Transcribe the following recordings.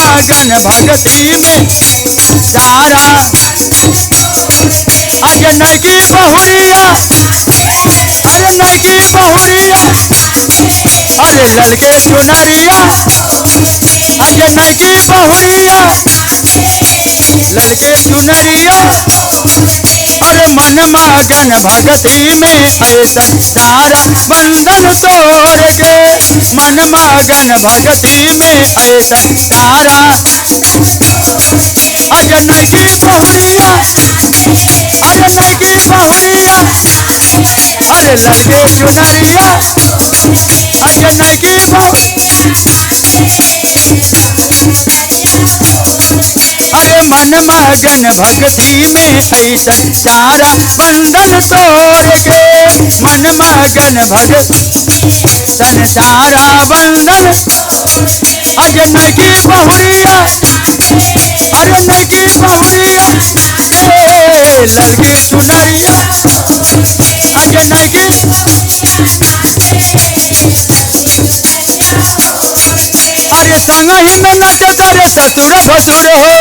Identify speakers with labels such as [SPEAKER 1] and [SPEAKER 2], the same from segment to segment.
[SPEAKER 1] मगन भक्ति में सारा। अरे नरकी बहुरिया, अरे नरकी बहुरिया, अरे लड़के चुनरिया, अरे नरकी बहुरिया, लड़के चुनरिया, अरे मन मगन भक्ति में ऐसा सारा बंधन तोड़ के, मन मगन भक्ति में ऐसा सारा। अरे नरकी बहुरिया, अरे नरकी बहुरिया, अरे लड़के चुनरिया, अरे नरकी अरे मन मगन भक्ति में ऐसा सारा बंधन तोड़ के, मन मगन भक्ति संसारा बंधन। अरे नरकी बहुरिया, अरे नरकी बहुरिया, लड़की चुनरिया, अरे नरकी अरे संग ही में नचत रे ससुर भसुर हो,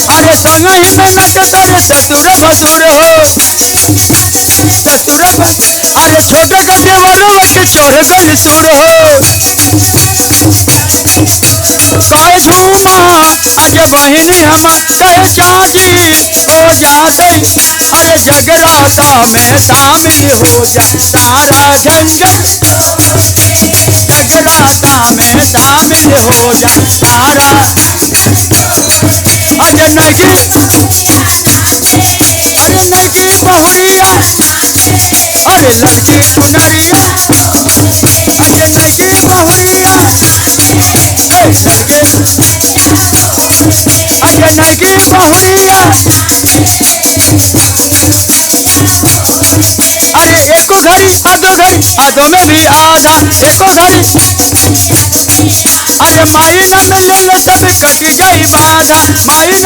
[SPEAKER 1] अरे संग ही में नचत रे ससुर भसुर हो, ससुर अरे छोटे का देवरवा के चोर गल सुर हो, कहे झूमा आज बहिनी हम कहे चाची हो जाते, अरे जगराता में शामिल हो जा सारा झंझट, जगराता में शामिल हो जा सारा। अरे नरकी, अरे नरकी बहुरिया, अरे लड़की चुनरिया, अरे नरकी बहुरिया, लड़के अरे नरकी बहुरिया, अरे एको घड़ी आधो घड़ी आधो में भी आधा, एको घड़ी अरे माई न मिले तब कटी गई बाधा, माई न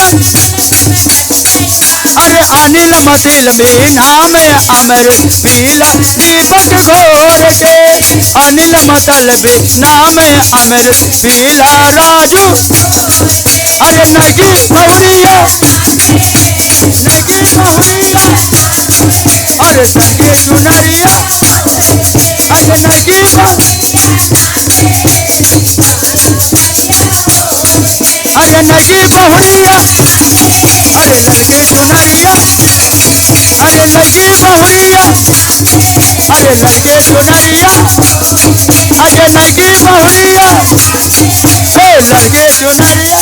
[SPEAKER 1] अरे अनिल मतिल भी नाम अमर पीला दीपक घोर के, अनिल मतल भी नाम अमर पीला राजू। अरे नरकी बहुरिया, नरकी बहुरिया, अरे लड़के चुनरिया, अरे नरकी अरे नरकी बहुरिया, अरे लड़के चुनरिया, अरे नरकी बहुरिया, अरे लड़के चुनरिया, अरे नरकी बहुरिया, लड़के चुनरिया।